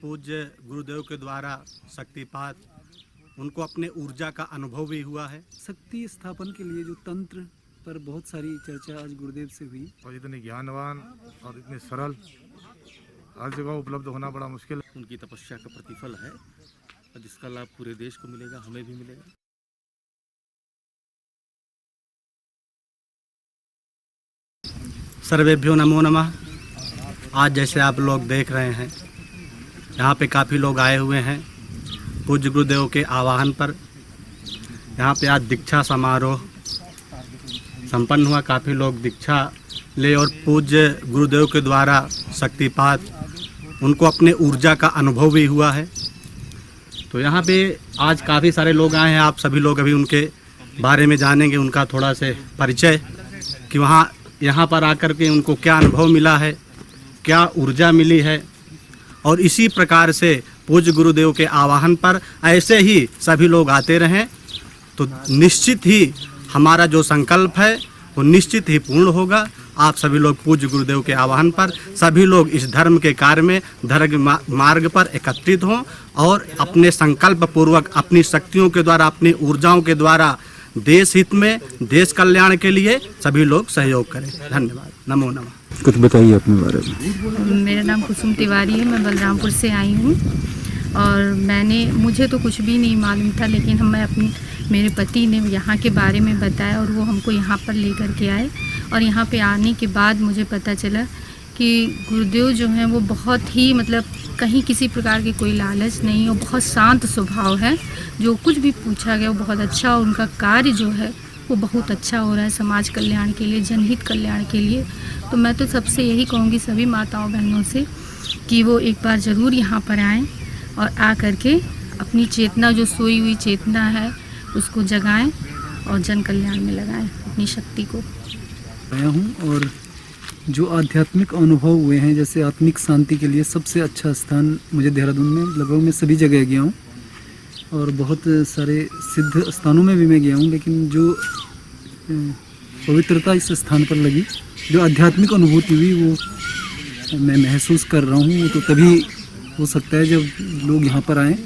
पूज्य गुरुदेव के द्वारा शक्तिपात उनको अपने ऊर्जा का अनुभव भी हुआ है। शक्ति स्थापन के लिए जो तंत्र पर बहुत सारी चर्चा आज गुरुदेव से हुई और इतने ज्ञानवान और इतने सरल हर जगह उपलब्ध होना बड़ा मुश्किल है। उनकी तपस्या का प्रतिफल है और जिसका लाभ पूरे देश को मिलेगा, हमें भी मिलेगा। सर्वेभ्यो नमो नमः। आज जैसे आप लोग देख रहे हैं, यहाँ पे काफ़ी लोग आए हुए हैं पूज्य गुरुदेव के आह्वान पर। यहाँ पे आज दीक्षा समारोह संपन्न हुआ। काफ़ी लोग दीक्षा ले और पूज्य गुरुदेव के द्वारा शक्तिपात उनको अपने ऊर्जा का अनुभव भी हुआ है। तो यहाँ पे आज काफ़ी सारे लोग आए हैं। आप सभी लोग अभी उनके बारे में जानेंगे, उनका थोड़ा से परिचय कि वहाँ यहाँ पर आकर के उनको क्या अनुभव मिला है, क्या ऊर्जा मिली है। और इसी प्रकार से पूज्य गुरुदेव के आह्वान पर ऐसे ही सभी लोग आते रहें तो निश्चित ही हमारा जो संकल्प है वो निश्चित ही पूर्ण होगा। आप सभी लोग पूज्य गुरुदेव के आह्वान पर सभी लोग इस धर्म के कार्य में धर्म मार्ग पर एकत्रित हों और अपने संकल्प पूर्वक अपनी शक्तियों के द्वारा, अपनी ऊर्जाओं के द्वारा देश हित में, देश कल्याण के लिए सभी लोग सहयोग करें। धन्यवाद। नमो नमः। कुछ बताइए अपने बारे में। मेरा नाम कुसुम तिवारी है। मैं बलरामपुर से आई हूँ और मुझे तो कुछ भी नहीं मालूम था, लेकिन मेरे पति ने यहाँ के बारे में बताया और वो हमको यहाँ पर लेकर के आए। और यहाँ पे आने के बाद मुझे पता चला कि गुरुदेव जो हैं वो बहुत ही कहीं किसी प्रकार के कोई लालच नहीं और बहुत शांत स्वभाव है। जो कुछ भी पूछा गया वो बहुत अच्छा, और उनका कार्य जो है वो बहुत अच्छा हो रहा है समाज कल्याण के लिए, जनहित कल्याण के लिए। तो मैं तो सबसे यही कहूँगी सभी माताओं बहनों से कि वो एक बार ज़रूर यहाँ पर आएँ और आ करके अपनी चेतना, जो सोई हुई चेतना है, उसको जगाएं और जन कल्याण में लगाएं अपनी शक्ति को। आया हूँ और जो आध्यात्मिक अनुभव हुए हैं, जैसे आत्मिक शांति के लिए सबसे अच्छा स्थान मुझे देहरादून में, लगभग मैं सभी जगह गया हूँ और बहुत सारे सिद्ध स्थानों में भी मैं गया हूँ, लेकिन जो पवित्रता इस स्थान पर लगी, जो आध्यात्मिक अनुभूति हुई, वो मैं महसूस कर रहा हूँ। तो तभी हो सकता है जब लोग यहाँ पर आएँ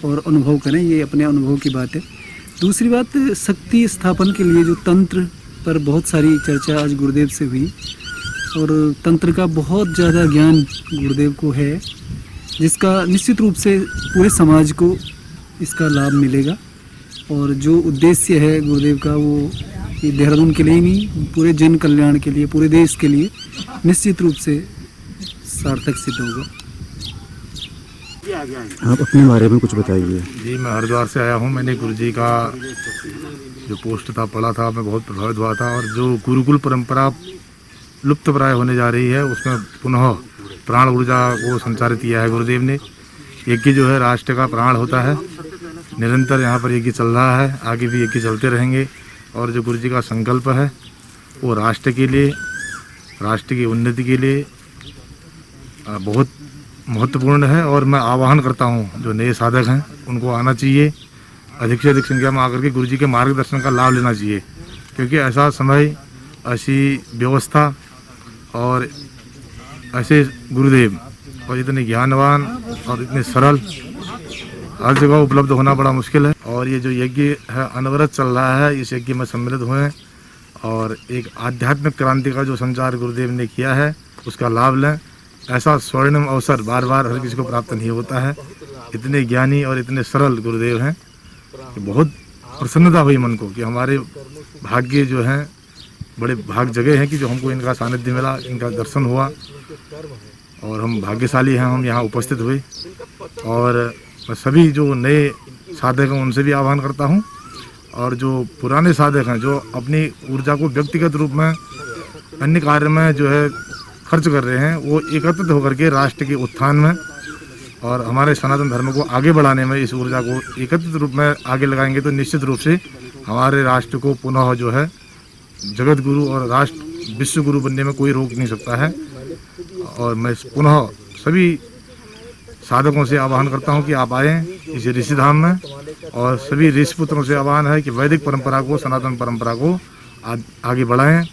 और अनुभव करें। ये अपने अनुभव की बात है। दूसरी बात, शक्ति स्थापन के लिए जो तंत्र पर बहुत सारी चर्चा आज गुरुदेव से हुई और तंत्र का बहुत ज़्यादा ज्ञान गुरुदेव को है, जिसका निश्चित रूप से पूरे समाज को इसका लाभ मिलेगा। और जो उद्देश्य है गुरुदेव का, वो ये देहरादून के लिए ही नहीं, पूरे जन कल्याण के लिए, पूरे देश के लिए निश्चित रूप से सार्थक सिद्ध होगा। आप अपने बारे में कुछ बताइए। जी, मैं हरिद्वार से आया हूँ। मैंने गुरु जी का जो पोस्ट था पढ़ा था, मैं बहुत प्रभावित हुआ था। और जो गुरुकुल परंपरा लुप्त प्राय होने जा रही है, उसमें पुनः प्राण ऊर्जा को संचारित किया है गुरुदेव ने। यज्ञ जो है राष्ट्र का प्राण होता है। निरंतर यहाँ पर यज्ञ चल रहा है, आगे भी यज्ञ चलते रहेंगे। और जो गुरु जी का संकल्प है वो राष्ट्र के लिए, राष्ट्र की उन्नति के लिए बहुत महत्वपूर्ण है। और मैं आह्वान करता हूँ जो नए साधक हैं उनको आना चाहिए, अधिक से अधिक संख्या में आकर के गुरु जी के मार्गदर्शन का लाभ लेना चाहिए। क्योंकि ऐसा समय, ऐसी व्यवस्था और ऐसे गुरुदेव और इतने ज्ञानवान और इतने सरल हर जगह उपलब्ध होना बड़ा मुश्किल है। और ये जो यज्ञ है अनवरत चल रहा है, इस यज्ञ में सम्मिलित हुए हैं और एक आध्यात्मिक क्रांति का जो संचार गुरुदेव ने किया है उसका लाभ लें। ऐसा स्वर्णिम अवसर बार बार हर किसी को प्राप्त नहीं होता है। इतने ज्ञानी और इतने सरल गुरुदेव हैं कि बहुत प्रसन्नता हुई मन को कि हमारे भाग्य जो हैं, बड़े भाग जगह हैं कि जो हमको इनका सानिध्य मिला, इनका दर्शन हुआ और हम भाग्यशाली हैं, हम यहाँ उपस्थित हुए। और मैं सभी जो नए साधक हैं उनसे भी आह्वान करता हूँ, और जो पुराने साधक हैं जो अपनी ऊर्जा को व्यक्तिगत रूप में अन्य कार्य में जो है खर्च कर रहे हैं, वो एकत्रित होकर के राष्ट्र के उत्थान में और हमारे सनातन धर्म को आगे बढ़ाने में इस ऊर्जा को एकत्रित रूप में आगे लगाएंगे तो निश्चित रूप से हमारे राष्ट्र को पुनः जो है जगत गुरु और राष्ट्र विश्व गुरु बनने में कोई रोक नहीं सकता है। और मैं पुनः सभी साधकों से आह्वान करता हूं कि आप आएँ इस ऋषि धाम में, और सभी ऋषि पुत्रों से आह्वान है कि वैदिक परंपरा को, सनातन परंपरा को आगे बढ़ाएं।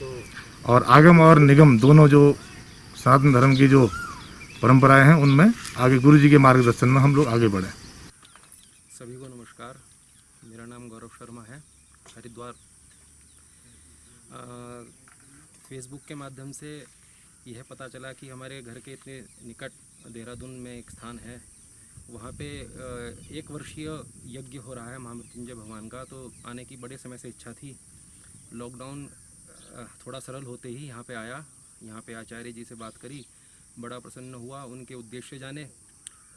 और आगम और निगम दोनों जो सनातन धर्म की जो परंपराएं हैं उनमें आगे गुरु जी के मार्गदर्शन में हम लोग आगे बढ़ें। सभी को नमस्कार। मेरा नाम गौरव शर्मा है, हरिद्वार। फेसबुक के माध्यम से यह पता चला कि हमारे घर के इतने निकट देहरादून में एक स्थान है, वहाँ पे 1 वर्षीय यज्ञ हो रहा है महामृत्युंजय भगवान का। तो आने की बड़े समय से इच्छा थी। लॉकडाउन थोड़ा सरल होते ही यहाँ पे आया। यहाँ पे आचार्य जी से बात करी, बड़ा प्रसन्न हुआ। उनके उद्देश्य जाने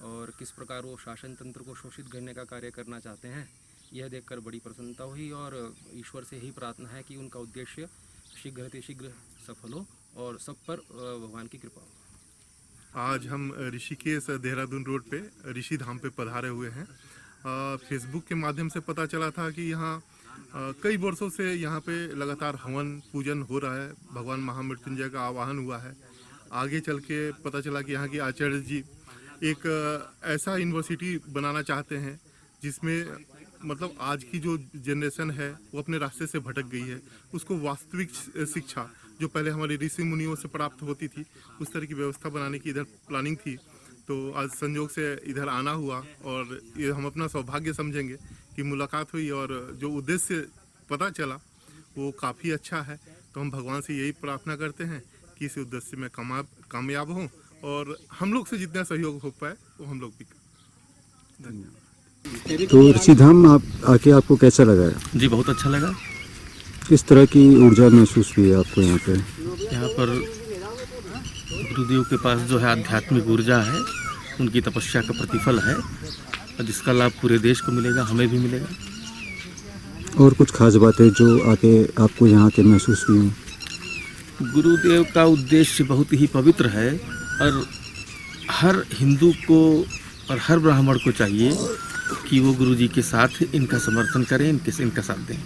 और किस प्रकार वो शासन तंत्र को शोषित करने का कार्य करना चाहते हैं, यह देखकर बड़ी प्रसन्नता हुई। और ईश्वर से ही प्रार्थना है कि उनका उद्देश्य शीघ्र सफल हो और सब पर भगवान की कृपा हो। आज हम ऋषिकेश देहरादून रोड पे ऋषि धाम पे पधारे हुए हैं। फेसबुक के माध्यम से पता चला था कि यहाँ कई वर्षों से यहाँ पे लगातार हवन पूजन हो रहा है, भगवान महामृत्युंजय का आवाहन हुआ है। आगे चल के पता चला कि यहाँ के आचार्य जी एक ऐसा यूनिवर्सिटी बनाना चाहते हैं जिसमें मतलब आज की जो जनरेशन है वो अपने रास्ते से भटक गई है, उसको वास्तविक शिक्षा जो पहले हमारे ऋषि मुनियों से प्राप्त होती थी उस तरह की व्यवस्था बनाने की इधर प्लानिंग थी। तो आज संयोग से इधर आना हुआ और ये हम अपना सौभाग्य समझेंगे कि मुलाकात हुई और जो उद्देश्य पता चला वो काफ़ी अच्छा है। तो हम भगवान से यही प्रार्थना करते हैं कि इस उद्देश्य में कामयाब हों और हम लोग से जितना सहयोग हो पाए वो हम लोग भी करें। धन्यवाद। तो ऋषि धाम आप आके आपको कैसा लगा है? जी बहुत अच्छा लगा। किस तरह की ऊर्जा महसूस हुई है आपको यहाँ पे? यहाँ पर गुरुदेव के पास जो है आध्यात्मिक ऊर्जा है, उनकी तपस्या का प्रतिफल है और जिसका लाभ पूरे देश को मिलेगा, हमें भी मिलेगा। और कुछ खास बातें जो आके आपको यहाँ के महसूस हुई हैं? गुरुदेव का उद्देश्य बहुत ही पवित्र है और हर हिंदू को और हर ब्राह्मण को चाहिए कि वो गुरु जी के साथ इनका समर्थन करें, इनका साथ दें।